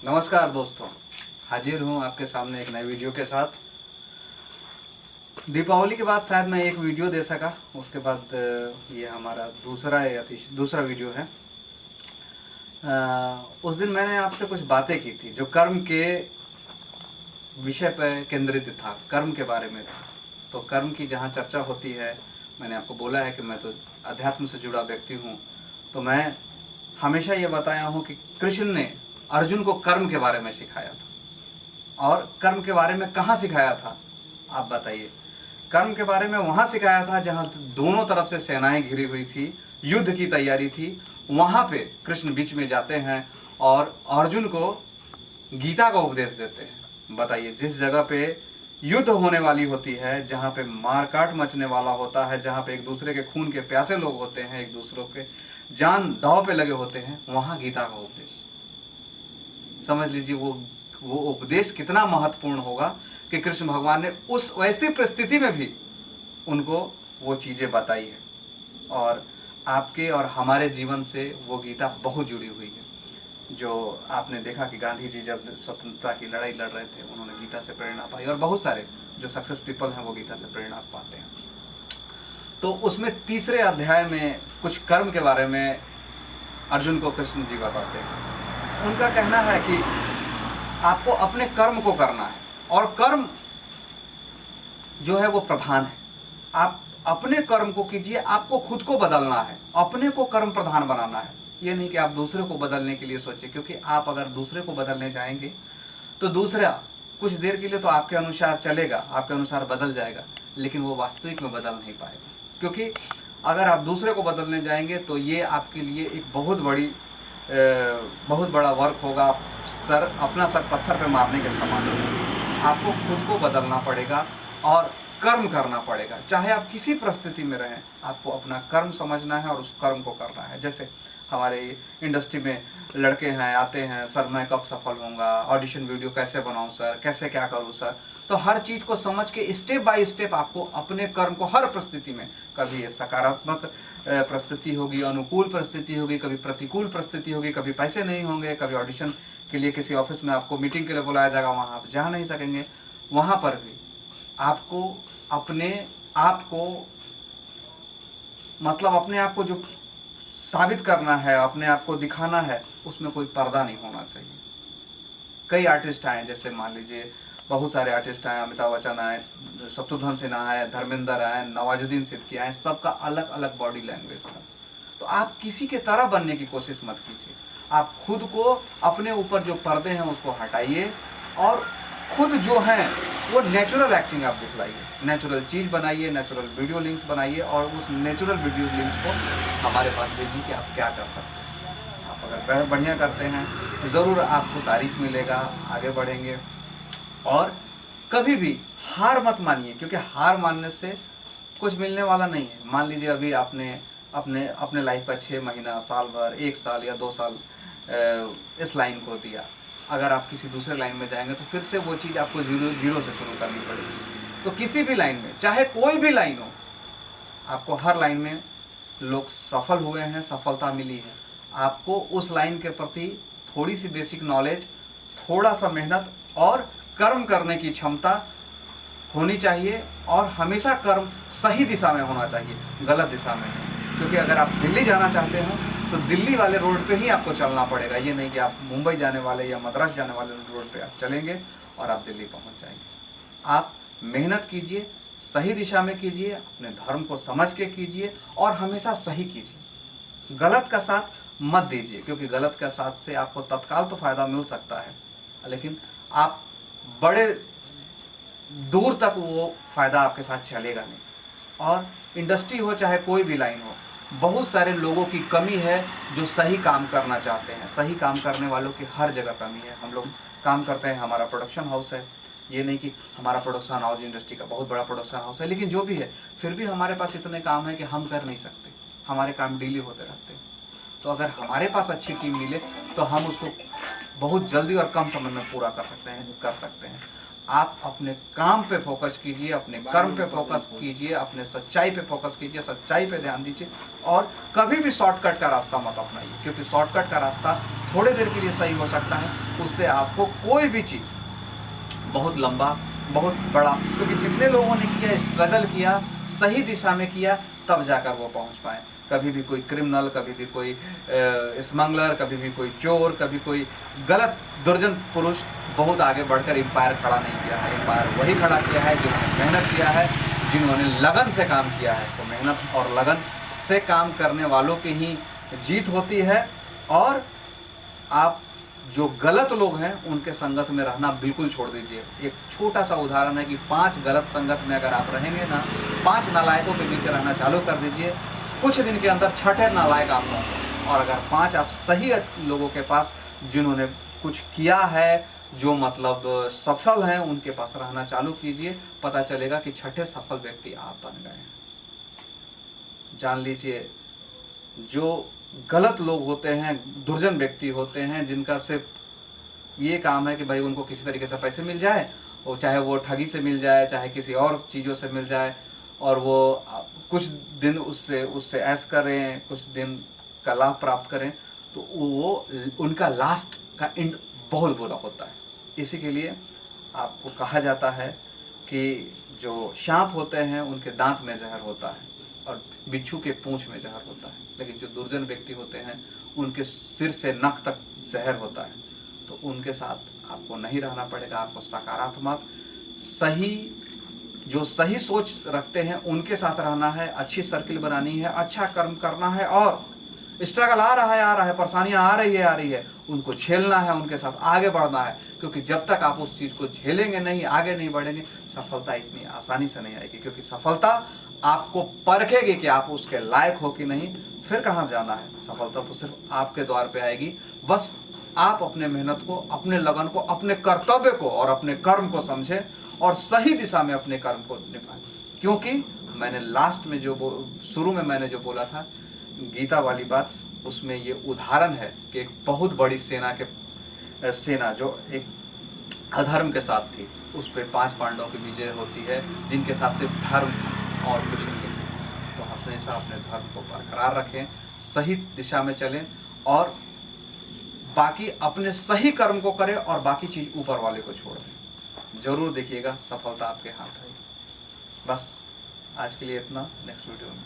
नमस्कार दोस्तों, हाजिर हूँ आपके सामने एक नए वीडियो के साथ। दीपावली के बाद शायद मैं एक वीडियो दे सका, उसके बाद ये हमारा दूसरा वीडियो है। उस दिन मैंने आपसे कुछ बातें की थी जो कर्म के विषय पर केंद्रित था, कर्म के बारे में था। तो कर्म की जहाँ चर्चा होती है, मैंने आपको बोला है कि मैं तो अध्यात्म से जुड़ा व्यक्ति हूँ, तो मैं हमेशा ये बताया हूँ कि कृष्ण ने अर्जुन को कर्म के बारे में सिखाया था। और कर्म के बारे में कहाँ सिखाया था आप बताइए? कर्म के बारे में वहाँ सिखाया था जहाँ दोनों तरफ से सेनाएं घिरी हुई थी, युद्ध की तैयारी थी। वहाँ पे कृष्ण बीच में जाते हैं और अर्जुन को गीता का उपदेश देते हैं। बताइए, जिस जगह पे युद्ध होने वाली होती है, जहाँ पे मारकाट मचने वाला होता है, जहाँ पे एक दूसरे के खून के प्यासे लोग होते हैं, एक दूसरों के जान दांव पे लगे होते हैं, वहाँ गीता का उपदेश। समझ लीजिए वो उपदेश कितना महत्वपूर्ण होगा कि कृष्ण भगवान ने उस वैसी परिस्थिति में भी उनको वो चीजें बताई है। और आपके और हमारे जीवन से वो गीता बहुत जुड़ी हुई है। जो आपने देखा कि गांधी जी जब स्वतंत्रता की लड़ाई लड़ रहे थे, उन्होंने गीता से प्रेरणा पाई, और बहुत सारे जो सक्सेस पीपल हैं वो गीता से प्रेरणा पाते हैं। तो उसमें तीसरे अध्याय में कुछ कर्म के बारे में अर्जुन को कृष्ण जी बताते हैं। उनका कहना है कि आपको अपने कर्म को करना है, और कर्म जो है वो प्रधान है। आप अपने कर्म को कीजिए, आपको खुद को बदलना है, अपने को कर्म प्रधान बनाना है। ये नहीं कि आप दूसरे को बदलने के लिए सोचिए, क्योंकि आप अगर दूसरे को बदलने जाएंगे तो दूसरा कुछ देर के लिए तो आपके अनुसार चलेगा, आपके अनुसार बदल जाएगा, लेकिन वो वास्तविक में बदल नहीं पाएगा। क्योंकि अगर आप दूसरे को बदलने जाएंगे तो ये आपके लिए एक बहुत बड़ा वर्क होगा। अपना सर पत्थर पे मारने के समान होगा। आपको खुद को बदलना पड़ेगा और कर्म करना पड़ेगा। चाहे आप किसी परिस्थिति में रहें, आपको अपना कर्म समझना है और उस कर्म को करना है। जैसे हमारे इंडस्ट्री में लड़के हैं, आते हैं, सर मैं कब सफल होऊंगा, ऑडिशन वीडियो कैसे बनाऊं सर, कैसे क्या करूं सर। तो हर चीज को समझ के स्टेप बाय स्टेप आपको अपने कर्म को हर परिस्थिति में, कभी सकारात्मक परिस्थिति होगी, अनुकूल परिस्थिति होगी, कभी प्रतिकूल परिस्थिति होगी, कभी पैसे नहीं होंगे, कभी ऑडिशन के लिए किसी ऑफिस में आपको मीटिंग के लिए बुलाया जाएगा, वहां आप जा नहीं सकेंगे, वहां पर भी आपको अपने आप को जो साबित करना है, अपने आप को दिखाना है, उसमें कोई पर्दा नहीं होना चाहिए। कई आर्टिस्ट आए, जैसे मान लीजिए बहुत सारे आर्टिस्ट आए, अमिताभ बच्चन आए, शत्रुघ्न सिन्हा आए, धर्मेंद्र आए, नवाजुद्दीन सिद्दीकी आए, सबका अलग अलग बॉडी लैंग्वेज था। तो आप किसी के तरह बनने की कोशिश मत कीजिए। आप खुद को, अपने ऊपर जो पर्दे हैं उसको हटाइए और खुद जो है वो नेचुरल एक्टिंग आप दिखलाइए, नेचुरल चीज बनाइए, नेचुरल वीडियो लिंक्स बनाइए, और उस नेचुरल वीडियो लिंक्स को हमारे पास भेजिए कि आप क्या कर सकते हैं। आप अगर बढ़िया करते हैं तो ज़रूर आपको तारीफ मिलेगा, आगे बढ़ेंगे। और कभी भी हार मत मानिए, क्योंकि हार मानने से कुछ मिलने वाला नहीं है। मान लीजिए अभी आपने अपने लाइफ का 6 महीना, साल भर, 1 साल या 2 साल इस लाइन को दिया। अगर आप किसी दूसरे लाइन में जाएंगे तो फिर से वो चीज़ आपको जीरो से शुरू करनी पड़ेगी। तो किसी भी लाइन में, चाहे कोई भी लाइन हो, आपको हर लाइन में लोग सफल हुए हैं, सफलता मिली है। आपको उस लाइन के प्रति थोड़ी सी बेसिक नॉलेज, थोड़ा सा मेहनत और कर्म करने की क्षमता होनी चाहिए, और हमेशा कर्म सही दिशा में होना चाहिए, गलत दिशा में नहीं। क्योंकि अगर आप दिल्ली जाना चाहते हो तो दिल्ली वाले रोड पे ही आपको चलना पड़ेगा। ये नहीं कि आप मुंबई जाने वाले या मद्रास जाने वाले रोड पे आप चलेंगे और आप दिल्ली पहुंच जाएंगे। आप मेहनत कीजिए, सही दिशा में कीजिए, अपने धर्म को समझ के कीजिए और हमेशा सही कीजिए। गलत का साथ मत दीजिए, क्योंकि गलत का साथ से आपको तत्काल तो फायदा मिल सकता है, लेकिन आप बड़े दूर तक वो फायदा आपके साथ चलेगा नहीं। और इंडस्ट्री हो चाहे कोई भी लाइन हो, बहुत सारे लोगों की कमी है जो सही काम करना चाहते हैं। सही काम करने वालों की हर जगह कमी है। हम लोग काम करते हैं, हमारा प्रोडक्शन हाउस है, ये नहीं कि हमारा प्रोडक्शन हाउस इंडस्ट्री का बहुत बड़ा प्रोडक्शन हाउस है, लेकिन जो भी है, फिर भी हमारे पास इतने काम है कि हम कर नहीं सकते, हमारे काम डिले होते रहते हैं। तो अगर हमारे पास अच्छी टीम मिले तो हम उसको बहुत जल्दी और कम समय में पूरा कर सकते हैं। आप अपने काम पे फोकस कीजिए, अपने कर्म पे फोकस कीजिए, अपने सच्चाई पे फोकस कीजिए, सच्चाई पे ध्यान दीजिए, और कभी भी शॉर्टकट का रास्ता मत अपनाइए, क्योंकि शॉर्टकट का रास्ता थोड़े देर के लिए सही हो सकता है, उससे आपको कोई भी चीज़ बहुत लंबा, बहुत बड़ा, क्योंकि जितने लोगों ने किया, स्ट्रगल किया, सही दिशा में किया, तब जाकर वो पहुंच पाए। कभी भी कोई क्रिमिनल, कभी भी कोई स्मगलर, कभी भी कोई चोर, कभी कोई गलत दुर्जन पुरुष बहुत आगे बढ़कर एम्पायर खड़ा नहीं किया है। एम्पायर वही खड़ा किया है जिन्होंने मेहनत किया है, जिन्होंने लगन से काम किया है। तो मेहनत और लगन से काम करने वालों की ही जीत होती है। और आप जो गलत लोग हैं उनके संगत में रहना बिल्कुल छोड़ दीजिए। एक छोटा सा उदाहरण है कि 5 गलत संगत में अगर आप रहेंगे ना, 5 नालायकों के नीचे रहना चालू कर दीजिए, कुछ दिन के अंदर 6ठे नालायक आप होंगे। और अगर 5 आप सही लोगों के पास, जिन्होंने कुछ किया है, जो मतलब सफल हैं, उनके पास रहना चालू कीजिए, पता चलेगा कि 6ठे सफल व्यक्ति आप बन गए हैं। जान लीजिए, जो गलत लोग होते हैं, दुर्जन व्यक्ति होते हैं, जिनका सिर्फ ये काम है कि भाई उनको किसी तरीके से पैसे मिल जाए, और चाहे वो ठगी से मिल जाए, चाहे किसी और चीज़ों से मिल जाए, और वो कुछ दिन उससे ऐश करें, कुछ दिन का लाभ प्राप्त करें, तो वो उनका लास्ट का एंड बहुत बुरा होता है। इसी के लिए आपको कहा जाता है कि जो सांप होते हैं उनके दांत में जहर होता है और बिच्छू के पूंछ में जहर होता है, लेकिन जो दुर्जन व्यक्ति होते हैं उनके सिर से नख तक जहर होता है। तो उनके साथ आपको नहीं रहना पड़ेगा। आपको सकारात्मक, सही, जो सही सोच रखते हैं उनके साथ रहना है, अच्छी सर्किल बनानी है, अच्छा कर्म करना है। और स्ट्रगल आ रहा है, परेशानियां आ रही है, उनको झेलना है, उनके साथ आगे बढ़ना है। क्योंकि जब तक आप उस चीज़ को झेलेंगे नहीं, आगे नहीं बढ़ेंगे, सफलता इतनी आसानी से नहीं आएगी। क्योंकि सफलता आपको परखेगी कि आप उसके लायक हो कि नहीं, फिर कहाँ जाना है। सफलता तो सिर्फ आपके द्वार पे आएगी। बस आप अपने मेहनत को, अपने लगन को, अपने कर्तव्य को और अपने कर्म को समझें और सही दिशा में अपने कर्म को निभाएं। क्योंकि मैंने लास्ट में शुरू में मैंने जो बोला था गीता वाली बात, उसमें ये उदाहरण है कि एक बहुत बड़ी सेना जो एक अधर्म के साथ थी, उस पर 5 पांडवों की विजय होती है, जिनके साथ सिर्फ धर्म और कुछ नहीं। तो हमेशा अपने धर्म को बरकरार रखें, सही दिशा में चलें और बाकी अपने सही कर्म को करें और बाकी चीज ऊपर वाले को छोड़ दें। जरूर देखिएगा, सफलता आपके हाथ है। बस आज के लिए इतना, नेक्स्ट वीडियो में।